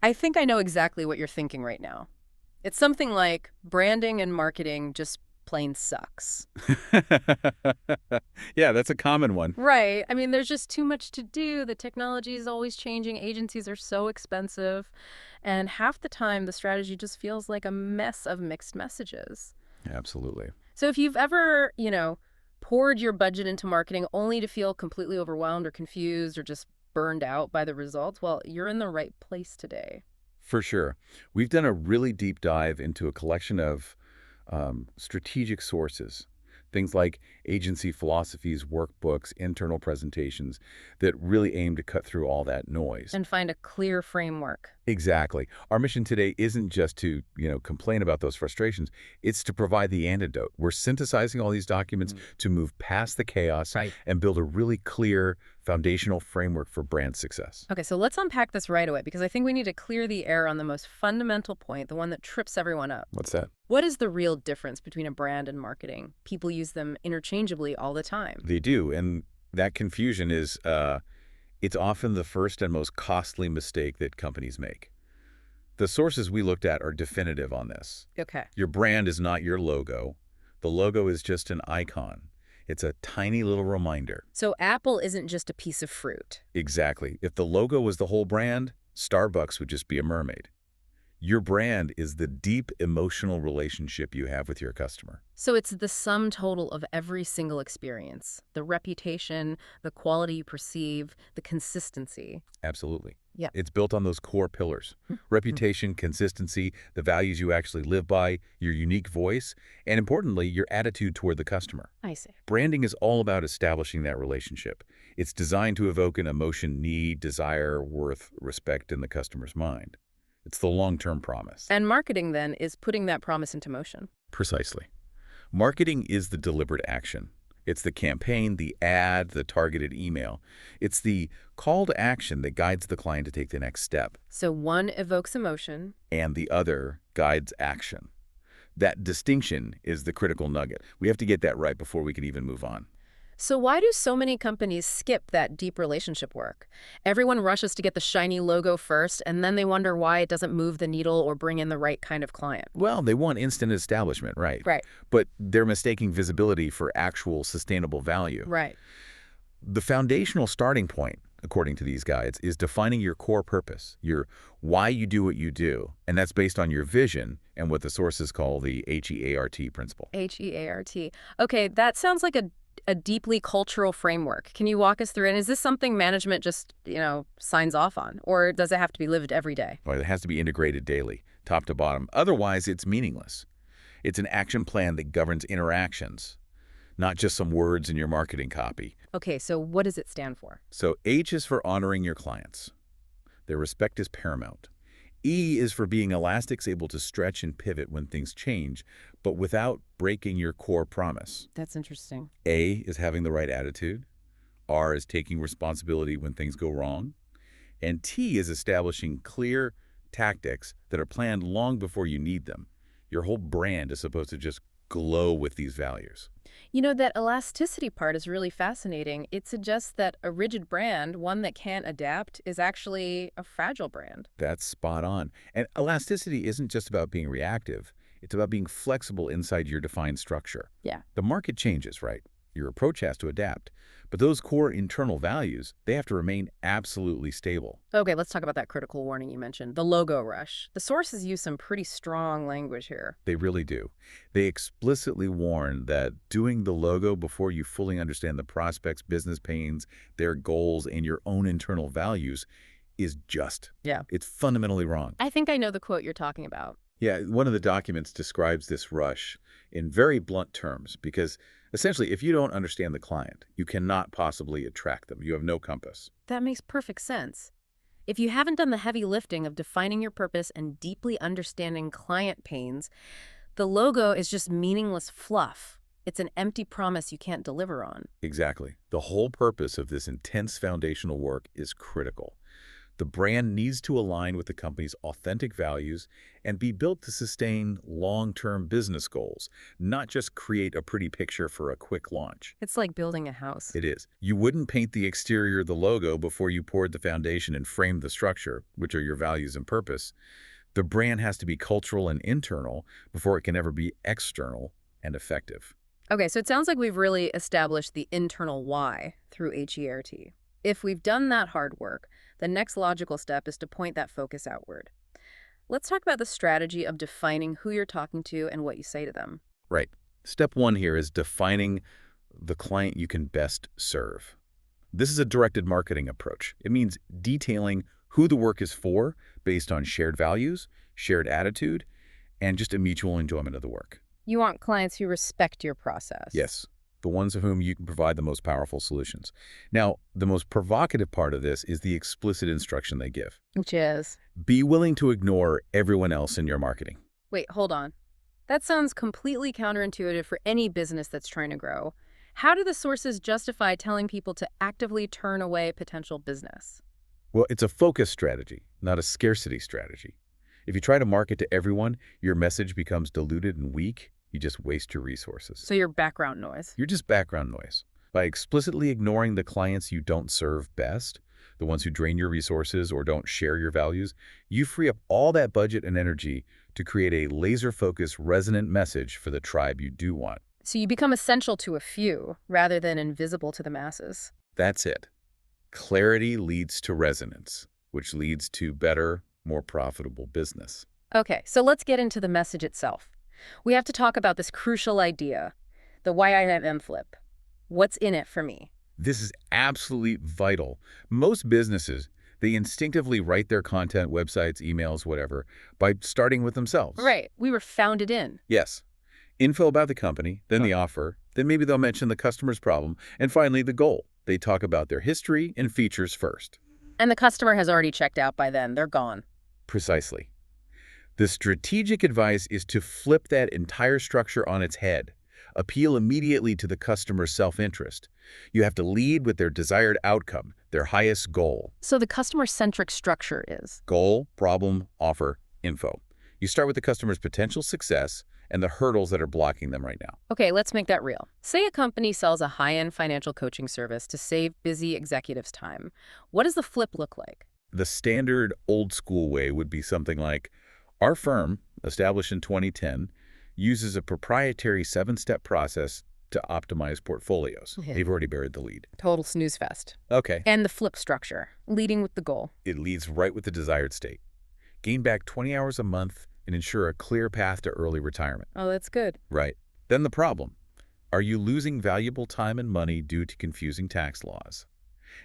I think I know exactly what you're thinking right now. It's something like branding and marketing just plain sucks. Yeah, that's a common one. Right. I mean, there's just too much to do. The technology is always changing. Agencies are so expensive. And half the time, the strategy just feels like a mess of mixed messages. Absolutely. So if you've ever, poured your budget into marketing only to feel completely overwhelmed or confused or just burned out by the results, well, you're in the right place today. For sure. We've done a really deep dive into a collection of strategic sources, things like agency philosophies, workbooks, internal presentations that really aim to cut through all that noise. And find a clear framework. Exactly. Our mission today isn't just to, complain about those frustrations. It's to provide the antidote. We're synthesizing all these documents to move past the chaos Right. and build a really clear foundational framework for brand success. Okay, so let's unpack this right away because I think we need to clear the air on the most fundamental point, the one that trips everyone up. What's that? What is the real difference between a brand and marketing? People use them interchangeably all the time. They do. And that confusion is it's often the first and most costly mistake that companies make. The sources we looked at are definitive on this. Okay. Your brand is not your logo. The logo is just an icon. It's a tiny little reminder. So Apple isn't just a piece of fruit. Exactly. If the logo was the whole brand, Starbucks would just be a mermaid. Your brand is the deep emotional relationship you have with your customer. So it's the sum total of every single experience, the reputation, the quality you perceive, the consistency. Absolutely. Yeah. It's built on those core pillars: Mm. reputation, consistency, the values you actually live by, your unique voice, and importantly, your attitude toward the customer. I see. Branding is all about establishing that relationship. It's designed to evoke an emotion, need, desire, worth, respect in the customer's mind. It's the long-term promise. And marketing then is putting that promise into motion. Precisely. Marketing is the deliberate action. It's the campaign, the ad, the targeted email. It's the call to action that guides the client to take the next step, So one evokes emotion. and the other guides action. That distinction is the critical nugget. We have to get that right before we can even move on. So why do so many companies skip that deep relationship work? Everyone rushes to get the shiny logo first, and then they wonder why it doesn't move the needle or bring in the right kind of client. Well, they want instant establishment, right? Right. But they're mistaking visibility for actual sustainable value. Right. The foundational starting point, according to these guides, is defining your core purpose, your why you do what you do, and that's based on your vision and what the sources call the HEART principle. HEART. Okay, that sounds like a deeply cultural framework. Can you walk us through it? And is this something management just, signs off on? Or does it have to be lived every day? Well, it has to be integrated daily, top to bottom. Otherwise, it's meaningless. It's an action plan that governs interactions, not just some words in your marketing copy. Okay, so what does it stand for? So H is for honoring your clients. Their respect is paramount. E is for being elastic, able to stretch and pivot when things change, but without breaking your core promise. That's interesting. A is having the right attitude. R is taking responsibility when things go wrong. And T is establishing clear tactics that are planned long before you need them. Your whole brand is supposed to just glow with these values. That elasticity part is really fascinating. It suggests that a rigid brand, one that can't adapt, is actually a fragile brand. That's spot on. And elasticity isn't just about being reactive. It's about being flexible inside your defined structure. Yeah. The market changes, right? Your approach has to adapt. But those core internal values, they have to remain absolutely stable. Okay, let's talk about that critical warning you mentioned, the logo rush. The sources use some pretty strong language here. They really do. They explicitly warn that doing the logo before you fully understand the prospect's business pains, their goals, and your own internal values is just. Yeah. It's fundamentally wrong. I think I know the quote you're talking about. Yeah, one of the documents describes this rush in very blunt terms because essentially, if you don't understand the client, you cannot possibly attract them. You have no compass. That makes perfect sense. If you haven't done the heavy lifting of defining your purpose and deeply understanding client pains, the logo is just meaningless fluff. It's an empty promise you can't deliver on. Exactly. The whole purpose of this intense foundational work is critical. The brand needs to align with the company's authentic values and be built to sustain long-term business goals, not just create a pretty picture for a quick launch. It's like building a house. It is. You wouldn't paint the exterior of the logo before you poured the foundation and framed the structure, which are your values and purpose. The brand has to be cultural and internal before it can ever be external and effective. Okay, so it sounds like we've really established the internal why through HERT. If we've done that hard work, the next logical step is to point that focus outward. Let's talk about the strategy of defining who you're talking to and what you say to them. Right. Step one here is defining the client you can best serve. This is a directed marketing approach. It means detailing who the work is for based on shared values, shared attitude, and just a mutual enjoyment of the work. You want clients who respect your process. Yes, the ones of whom you can provide the most powerful solutions. Now, the most provocative part of this is the explicit instruction they give. Which is? Be willing to ignore everyone else in your marketing. Wait, hold on. That sounds completely counterintuitive for any business that's trying to grow. How do the sources justify telling people to actively turn away potential business? Well, it's a focus strategy, not a scarcity strategy. If you try to market to everyone, your message becomes diluted and weak. You just waste your resources. So you're background noise. You're just background noise. By explicitly ignoring the clients you don't serve best, the ones who drain your resources or don't share your values, you free up all that budget and energy to create a laser-focused, resonant message for the tribe you do want. So you become essential to a few rather than invisible to the masses. That's it. Clarity leads to resonance, which leads to better, more profitable business. Okay, so let's get into the message itself. We have to talk about this crucial idea, the YIMM flip. What's in it for me? This is absolutely vital. Most businesses, they instinctively write their content, websites, emails, whatever, by starting with themselves. Right. We were founded in. Yes. Info about the company, then the offer, then maybe they'll mention the customer's problem, and finally the goal. They talk about their history and features first. And the customer has already checked out by then. They're gone. Precisely. The strategic advice is to flip that entire structure on its head. Appeal immediately to the customer's self-interest. You have to lead with their desired outcome, their highest goal. So the customer-centric structure is? Goal, problem, offer, info. You start with the customer's potential success and the hurdles that are blocking them right now. Okay, let's make that real. Say a company sells a high-end financial coaching service to save busy executives time. What does the flip look like? The standard old-school way would be something like, our firm, established in 2010, uses a proprietary 7-step process to optimize portfolios. Yeah. They've already buried the lead. Total snooze fest. Okay. And the flip structure, leading with the goal. It leads right with the desired state. Gain back 20 hours a month and ensure a clear path to early retirement. Oh, that's good. Right. Then the problem. Are you losing valuable time and money due to confusing tax laws?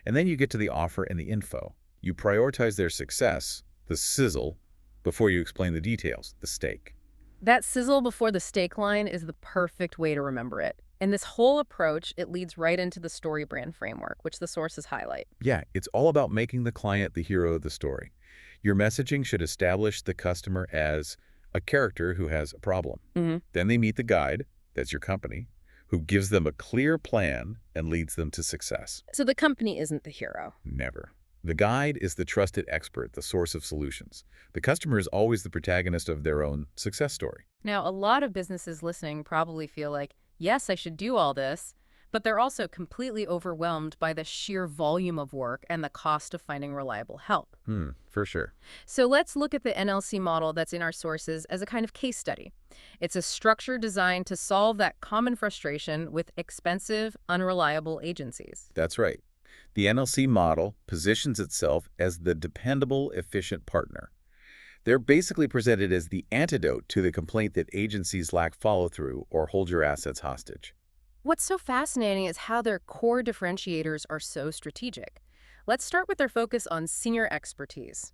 And then you get to the offer and the info. You prioritize their success, the sizzle, before you explain the details, the steak. That sizzle before the steak line is the perfect way to remember it. And this whole approach, it leads right into the story brand framework, which the sources highlight. Yeah, it's all about making the client the hero of the story. Your messaging should establish the customer as a character who has a problem. Then they meet the guide, that's your company, who gives them a clear plan and leads them to success. So the company isn't the hero. Never. The guide is the trusted expert, the source of solutions. The customer is always the protagonist of their own success story. Now, a lot of businesses listening probably feel like, yes, I should do all this, but they're also completely overwhelmed by the sheer volume of work and the cost of finding reliable help. For sure. So let's look at the NLC model that's in our sources as a kind of case study. It's a structure designed to solve that common frustration with expensive, unreliable agencies. That's right. The NLC model positions itself as the dependable, efficient partner. They're basically presented as the antidote to the complaint that agencies lack follow-through or hold your assets hostage. What's so fascinating is how their core differentiators are so strategic. Let's start with their focus on senior expertise.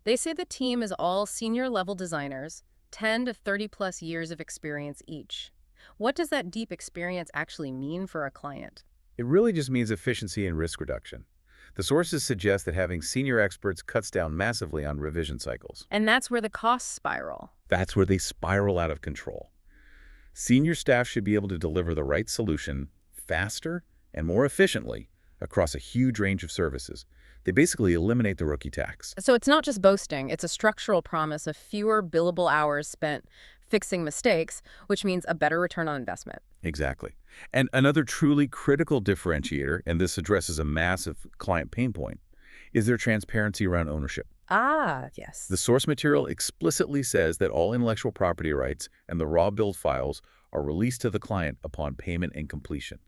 They say the team is all senior-level designers, 10 to 30-plus years of experience each. What does that deep experience actually mean for a client? It really just means efficiency and risk reduction. The sources suggest that having senior experts cuts down massively on revision cycles. And that's where the costs spiral. That's where they spiral out of control. Senior staff should be able to deliver the right solution faster and more efficiently across a huge range of services. They basically eliminate the rookie tax. So it's not just boasting, it's a structural promise of fewer billable hours spent fixing mistakes, which means a better return on investment. Exactly. And another truly critical differentiator, and this addresses a massive client pain point, is their transparency around ownership. Ah, yes. The source material explicitly says that all intellectual property rights and the raw build files are released to the client upon payment and completion.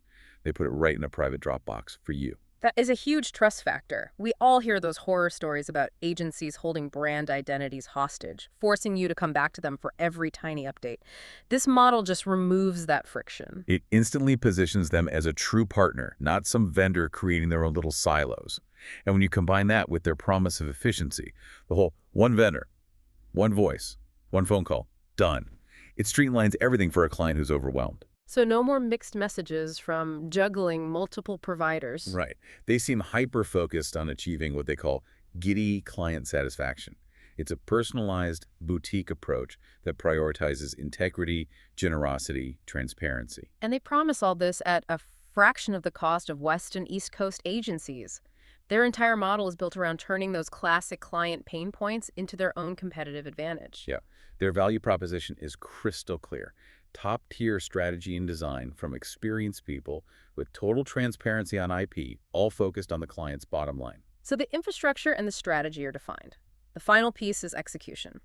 They put it right in a private Dropbox for you. That is a huge trust factor. We all hear those horror stories about agencies holding brand identities hostage, forcing you to come back to them for every tiny update. This model just removes that friction. It instantly positions them as a true partner, not some vendor creating their own little silos. And when you combine that with their promise of efficiency, the whole one vendor, one voice, one phone call, done. It streamlines everything for a client who's overwhelmed. So no more mixed messages from juggling multiple providers. Right. They seem hyper-focused on achieving what they call giddy client satisfaction. It's a personalized, boutique approach that prioritizes integrity, generosity, transparency. And they promise all this at a fraction of the cost of West and East Coast agencies. Their entire model is built around turning those classic client pain points into their own competitive advantage. Yeah. Their value proposition is crystal clear. Top-tier strategy and design from experienced people with total transparency on IP, all focused on the client's bottom line. So the infrastructure and the strategy are defined. The final piece is execution.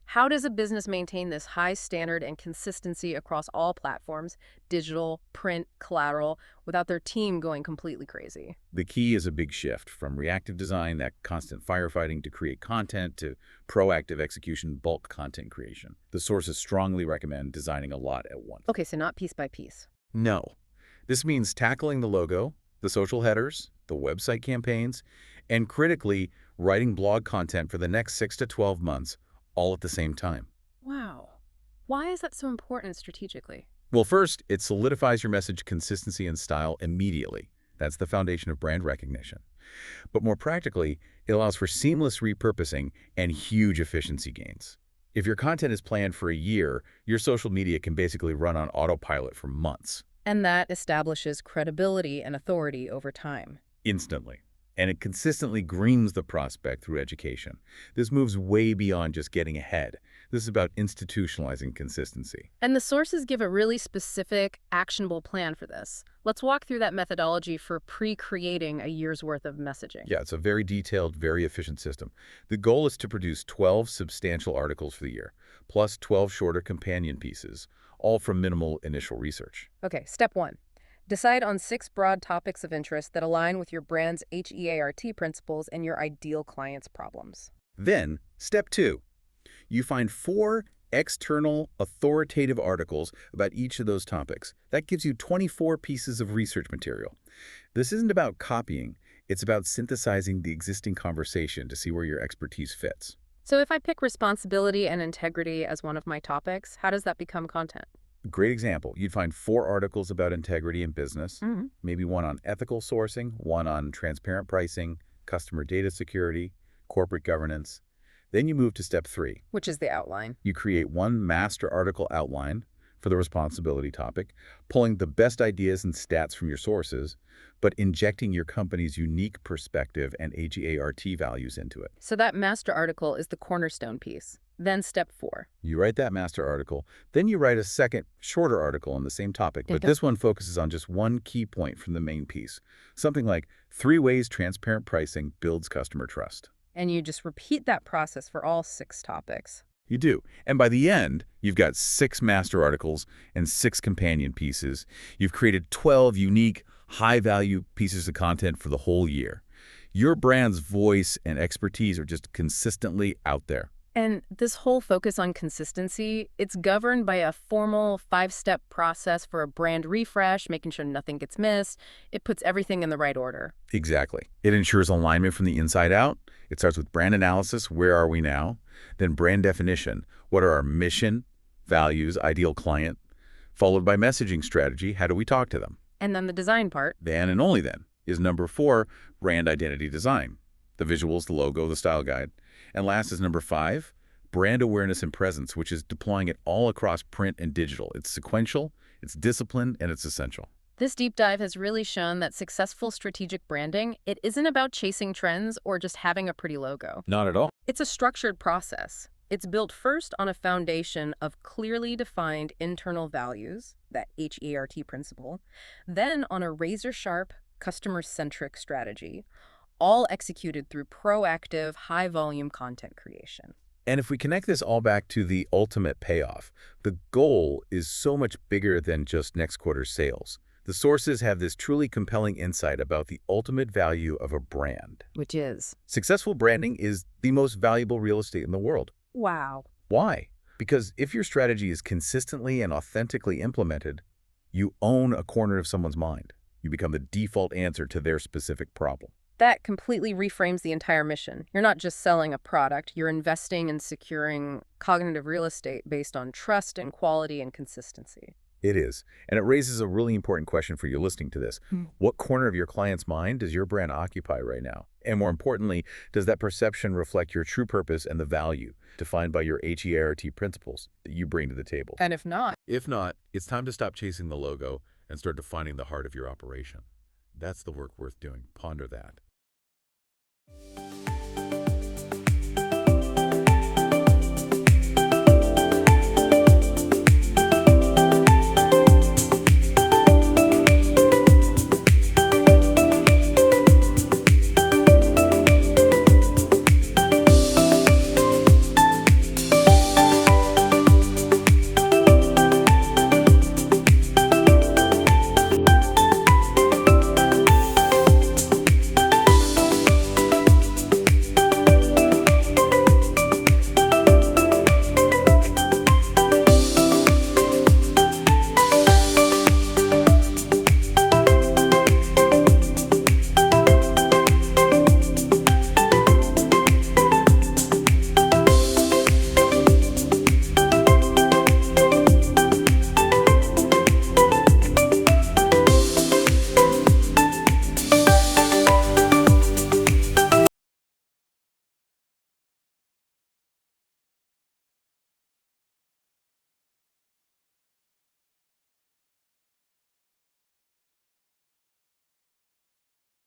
How does a business maintain this high standard and consistency across all platforms, digital, print, collateral, without their team going completely crazy? The key is a big shift from reactive design, that constant firefighting, to create content, to proactive execution, bulk content creation. The sources strongly recommend designing a lot at once. Okay, so not piece by piece. No. This means tackling the logo, the social headers, the website campaigns, and critically, writing blog content for the next 6 to 12 months, all at the same time. Wow. Why is that so important strategically? Well, first, it solidifies your message consistency and style immediately. That's the foundation of brand recognition. But more practically, it allows for seamless repurposing and huge efficiency gains. If your content is planned for a year, your social media can basically run on autopilot for months. And that establishes credibility and authority over time. Instantly. And it consistently grooms the prospect through education. This moves way beyond just getting ahead. This is about institutionalizing consistency. And the sources give a really specific, actionable plan for this. Let's walk through that methodology for pre-creating a year's worth of messaging. Yeah, it's a very detailed, very efficient system. The goal is to produce 12 substantial articles for the year, plus 12 shorter companion pieces, all from minimal initial research. Okay, step 1. Decide on 6 broad topics of interest that align with your brand's HEART principles and your ideal client's problems. Then, step 2. You find 4 external, authoritative articles about each of those topics. That gives you 24 pieces of research material. This isn't about copying. It's about synthesizing the existing conversation to see where your expertise fits. So if I pick responsibility and integrity as one of my topics, how does that become content? Great example. You'd find 4 articles about integrity in business, maybe one on ethical sourcing, one on transparent pricing, customer data security, corporate governance. Then you move to step 3. Which is the outline. You create one master article outline for the responsibility topic, pulling the best ideas and stats from your sources, but injecting your company's unique perspective and HEART values into it. So that master article is the cornerstone piece. Then step 4. You write that master article, then you write a second, shorter article on the same topic, but this one focuses on just one key point from the main piece. Something like 3 ways transparent pricing builds customer trust. And you just repeat that process for all 6 topics. You do. And by the end, you've got 6 master articles and 6 companion pieces. You've created 12 unique, high-value pieces of content for the whole year. Your brand's voice and expertise are just consistently out there. And this whole focus on consistency, it's governed by a formal 5-step process for a brand refresh, making sure nothing gets missed. It puts everything in the right order. Exactly. It ensures alignment from the inside out. It starts with brand analysis, where are we now? Then brand definition, what are our mission, values, ideal client? Followed by messaging strategy, how do we talk to them? And then the design part. Then and only then is number 4, brand identity design. The visuals, the logo, the style guide. And last is number 5, brand awareness and presence, which is deploying it all across print and digital. It's sequential, it's disciplined, and it's essential. This deep dive has really shown that successful strategic branding, it isn't about chasing trends or just having a pretty logo. Not at all. It's a structured process. It's built first on a foundation of clearly defined internal values, that HERT principle, then on a razor-sharp, customer-centric strategy, all executed through proactive, high-volume content creation. And if we connect this all back to the ultimate payoff, the goal is so much bigger than just next quarter's sales. The sources have this truly compelling insight about the ultimate value of a brand. Which is, Successful branding is the most valuable real estate in the world. wow. Why? Because if your strategy is consistently and authentically implemented, you own a corner of someone's mind. You become the default answer to their specific problem. That completely reframes the entire mission. You're not just selling a product, you're investing in securing cognitive real estate based on trust and quality and consistency. It is. And it raises a really important question for you listening to this. What corner of your client's mind does your brand occupy right now? And more importantly, does that perception reflect your true purpose and the value defined by your HERT principles that you bring to the table? And if not, If not, it's time to stop chasing the logo and start defining the heart of your operation. That's the work worth doing. Ponder that.